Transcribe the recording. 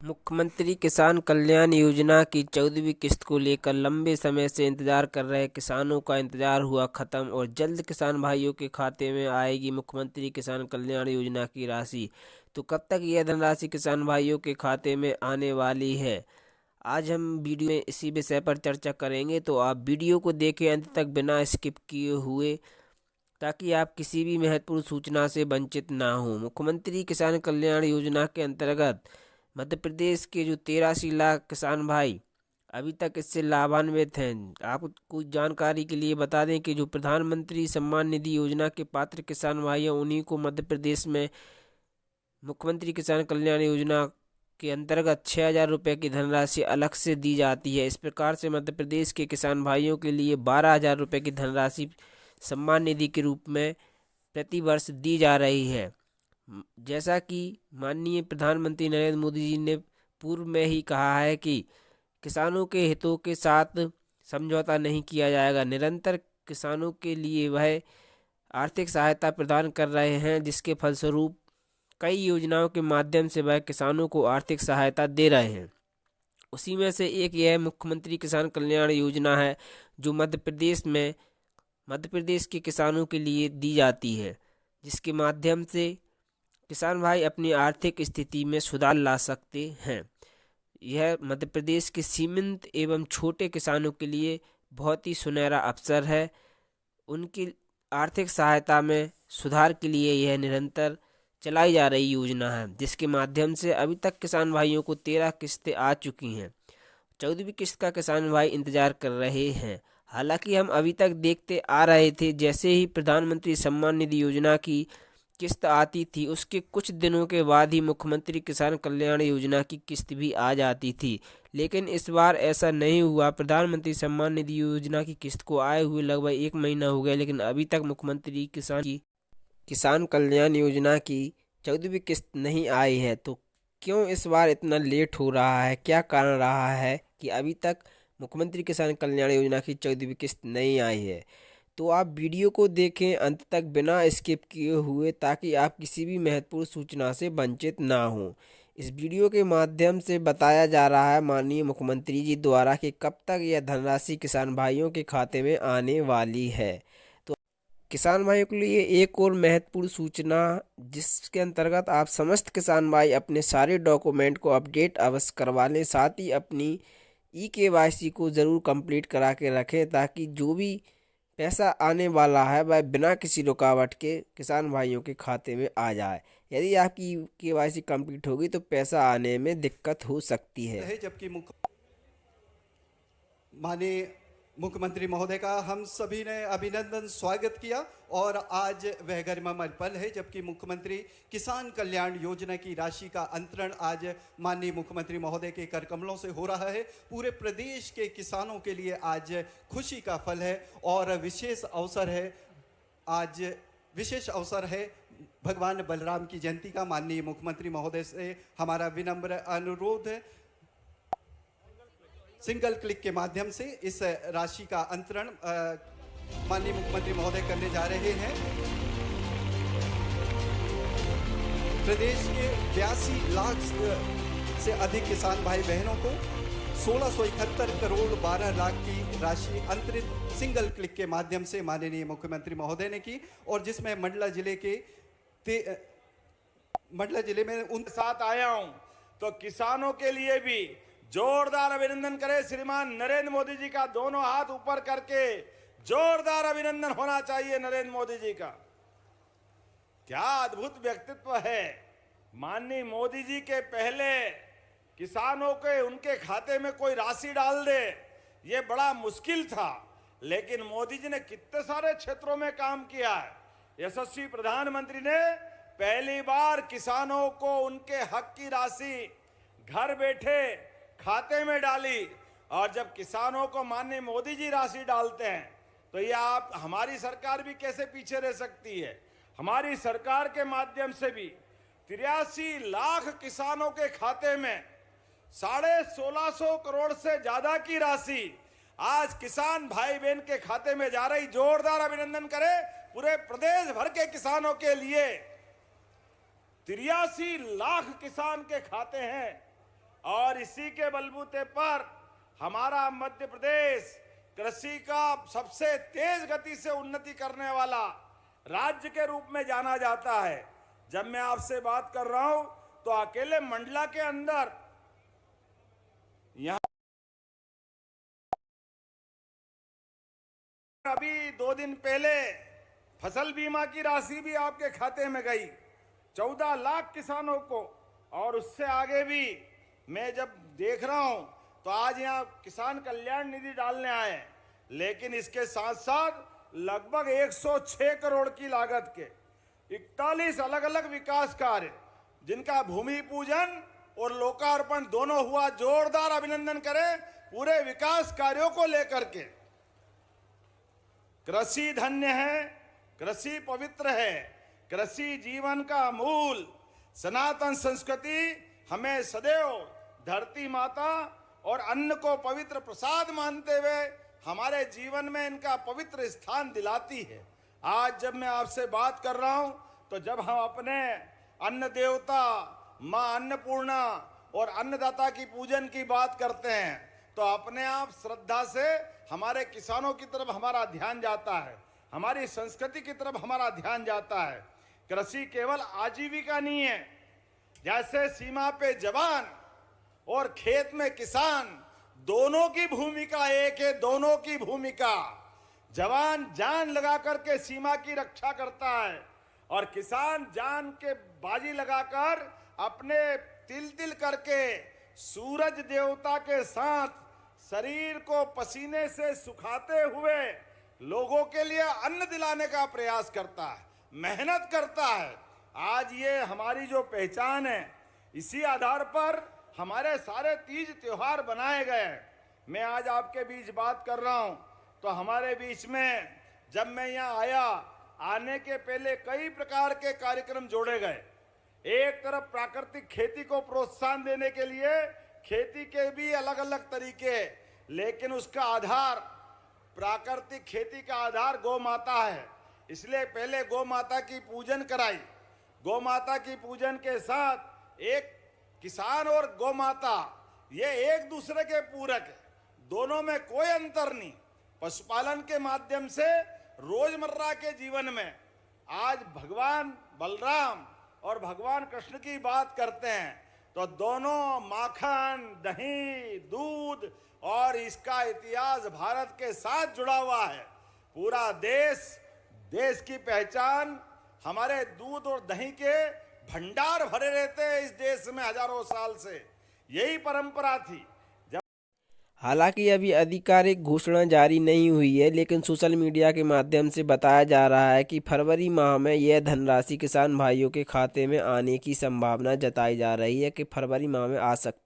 मुख्यमंत्री किसान कल्याण योजना की 14वीं किस्त को लेकर लंबे समय से इंतजार कर रहे किसानों का इंतजार हुआ खत्म और जल्द किसान भाइयों के खाते में आएगी मुख्यमंत्री किसान कल्याण योजना की राशि। तो कब तक यह धनराशि किसान भाइयों के खाते में आने वाली है, आज हम वीडियो में इसी विषय पर चर्चा करेंगे। तो आप वीडियो को देखें अंत तक बिना स्किप किए हुए, ताकि आप किसी भी महत्वपूर्ण सूचना से वंचित ना हो। मुख्यमंत्री किसान कल्याण योजना के अंतर्गत मध्य प्रदेश के जो 83 लाख किसान भाई अभी तक इससे लाभान्वित हैं। आपको जानकारी के लिए बता दें कि जो प्रधानमंत्री सम्मान निधि योजना के पात्र किसान भाई हैं, उन्हीं को मध्य प्रदेश में मुख्यमंत्री किसान कल्याण योजना के अंतर्गत 6,000 रुपये की धनराशि अलग से दी जाती है। इस प्रकार से मध्य प्रदेश के किसान भाइयों के लिए 12,000 रुपये की धनराशि सम्मान निधि के रूप में प्रति वर्ष दी जा रही है। जैसा कि माननीय प्रधानमंत्री नरेंद्र मोदी जी ने पूर्व में ही कहा है कि किसानों के हितों के साथ समझौता नहीं किया जाएगा, निरंतर किसानों के लिए वह आर्थिक सहायता प्रदान कर रहे हैं, जिसके फलस्वरूप कई योजनाओं के माध्यम से वह किसानों को आर्थिक सहायता दे रहे हैं। उसी में से एक यह मुख्यमंत्री किसान कल्याण योजना है, जो मध्य प्रदेश के किसानों के लिए दी जाती है, जिसके माध्यम से किसान भाई अपनी आर्थिक स्थिति में सुधार ला सकते हैं। यह मध्य प्रदेश के सीमित एवं छोटे किसानों के लिए बहुत ही सुनहरा अवसर है। उनकी आर्थिक सहायता में सुधार के लिए यह निरंतर चलाई जा रही योजना है, जिसके माध्यम से अभी तक किसान भाइयों को 13 किस्तें आ चुकी हैं। 14वीं किस्त का किसान भाई इंतजार कर रहे हैं। हालांकि हम अभी तक देखते आ रहे थे, जैसे ही प्रधानमंत्री सम्मान निधि योजना की किस्त आती थी, उसके कुछ दिनों के बाद ही मुख्यमंत्री किसान कल्याण योजना की किस्त भी आ जाती थी। लेकिन इस बार ऐसा नहीं हुआ। प्रधानमंत्री सम्मान निधि योजना की किस्त को आए हुए लगभग 1 महीना हो गया, लेकिन अभी तक मुख्यमंत्री किसान कल्याण योजना की 14वीं किस्त नहीं आई है। तो क्यों इस बार इतना लेट हो रहा है, क्या कारण रहा है कि अभी तक मुख्यमंत्री किसान कल्याण योजना की 14वीं किस्त नहीं आई है? तो आप वीडियो को देखें अंत तक बिना स्किप किए हुए, ताकि आप किसी भी महत्वपूर्ण सूचना से वंचित ना हो। इस वीडियो के माध्यम से बताया जा रहा है माननीय मुख्यमंत्री जी द्वारा कि कब तक यह धनराशि किसान भाइयों के खाते में आने वाली है। तो किसान भाइयों के लिए एक और महत्वपूर्ण सूचना, जिसके अंतर्गत आप समस्त किसान भाई अपने सारे डॉक्यूमेंट को अपडेट अवश्य करवा लें, साथ ही अपनी KYC को ज़रूर कंप्लीट करा के रखें, ताकि जो भी पैसा आने वाला है वह बिना किसी रुकावट के किसान भाइयों के खाते में आ जाए। यदि आपकी KYC कंप्लीट होगी तो पैसा आने में दिक्कत हो सकती है। जबकि माननीय मुख्यमंत्री महोदय का हम सभी ने अभिनंदन स्वागत किया और आज वह गरिमामय पल है जबकि मुख्यमंत्री किसान कल्याण योजना की राशि का अंतरण आज माननीय मुख्यमंत्री महोदय के कर कमलों से हो रहा है। पूरे प्रदेश के किसानों के लिए आज खुशी का फल है और विशेष अवसर है भगवान बलराम की जयंती का। माननीय मुख्यमंत्री महोदय से हमारा विनम्र अनुरोध है, सिंगल क्लिक के माध्यम से इस राशि का अंतरण माननीय मुख्यमंत्री महोदय करने जा रहे हैं। प्रदेश के 82 लाख से अधिक किसान भाई बहनों को 1671 करोड़ 12 लाख की राशि अंतरित सिंगल क्लिक के माध्यम से माननीय मुख्यमंत्री महोदय ने की, और जिसमें मंडला जिले में उन साथ आया हूं। तो किसानों के लिए भी जोरदार अभिनंदन करें श्रीमान नरेंद्र मोदी जी का। दोनों हाथ ऊपर करके जोरदार अभिनंदन होना चाहिए नरेंद्र मोदी जी का। क्या अद्भुत व्यक्तित्व है। माननीय मोदी जी के पहले किसानों के उनके खाते में कोई राशि डाल दे, ये बड़ा मुश्किल था, लेकिन मोदी जी ने कितने सारे क्षेत्रों में काम किया है। यशस्वी प्रधानमंत्री ने पहली बार किसानों को उनके हक की राशि घर बैठे खाते में डाली, और जब किसानों को माननीय मोदी जी राशि डालते हैं तो ये आप हमारी सरकार भी कैसे पीछे रह सकती है। हमारी सरकार के माध्यम से भी 83 लाख किसानों के खाते में 1650 करोड़ से ज्यादा की राशि आज किसान भाई बहन के खाते में जा रही। जोरदार अभिनंदन करें पूरे प्रदेश भर के किसानों के लिए। 83 लाख किसान के खाते हैं इसी के बलबूते पर हमारा मध्य प्रदेश कृषि का सबसे तेज गति से उन्नति करने वाला राज्य के रूप में जाना जाता है। जब मैं आपसे बात कर रहा हूं तो अकेले मंडला के अंदर यहां अभी 2 दिन पहले फसल बीमा की राशि भी आपके खाते में गई 14 लाख किसानों को। और उससे आगे भी मैं जब देख रहा हूं तो आज यहां किसान कल्याण निधि डालने आए, लेकिन इसके साथ साथ लगभग 106 करोड़ की लागत के 41 अलग अलग विकास कार्य जिनका भूमि पूजन और लोकार्पण दोनों हुआ। जोरदार अभिनंदन करें पूरे विकास कार्यों को लेकर के। कृषि धन्य है, कृषि पवित्र है, कृषि जीवन का मूल। सनातन संस्कृति हमें सदैव धरती माता और अन्न को पवित्र प्रसाद मानते हुए हमारे जीवन में इनका पवित्र स्थान दिलाती है। आज जब मैं आपसे बात कर रहा हूं तो जब हम अपने अन्न देवता मां अन्नपूर्णा और अन्नदाता की पूजन की बात करते हैं तो अपने आप श्रद्धा से हमारे किसानों की तरफ हमारा ध्यान जाता है, हमारी संस्कृति की तरफ हमारा ध्यान जाता है। कृषि केवल आजीविका नहीं है, जैसे सीमा पे जवान और खेत में किसान दोनों की भूमिका एक है। दोनों की भूमिका, जवान जान लगा करके सीमा की रक्षा करता है और किसान जान के बाजी लगाकर अपने तिल तिल करके सूरज देवता के साथ शरीर को पसीने से सुखाते हुए लोगों के लिए अन्न दिलाने का प्रयास करता है, मेहनत करता है। आज ये हमारी जो पहचान है, इसी आधार पर हमारे सारे तीज त्योहार बनाए गए। मैं आज आपके बीच बात कर रहा हूं तो हमारे बीच में जब मैं यहाँ आया, आने के पहले कई प्रकार के कार्यक्रम जोड़े गए। एक तरफ प्राकृतिक खेती को प्रोत्साहन देने के लिए खेती के भी अलग अलग तरीके, लेकिन उसका आधार, प्राकृतिक खेती का आधार गौ माता है। इसलिए पहले गौ माता की पूजन कराई। गौ माता की पूजन के साथ एक किसान और गौ माता ये एक दूसरे के पूरक है, दोनों में कोई अंतर नहीं। पशुपालन के माध्यम से रोजमर्रा के जीवन में आज भगवान बलराम और भगवान कृष्ण की बात करते हैं तो दोनों माखन, दही, दूध और इसका इतिहास भारत के साथ जुड़ा हुआ है। पूरा देश की पहचान हमारे दूध और दही के भंडार भरे रहते हैं इस देश में हजारों साल से, यही परंपरा थी। हालांकि अभी आधिकारिक घोषणा जारी नहीं हुई है, लेकिन सोशल मीडिया के माध्यम से बताया जा रहा है कि फरवरी माह में यह धनराशि किसान भाइयों के खाते में आने की संभावना जताई जा रही है कि फरवरी माह में आ सकती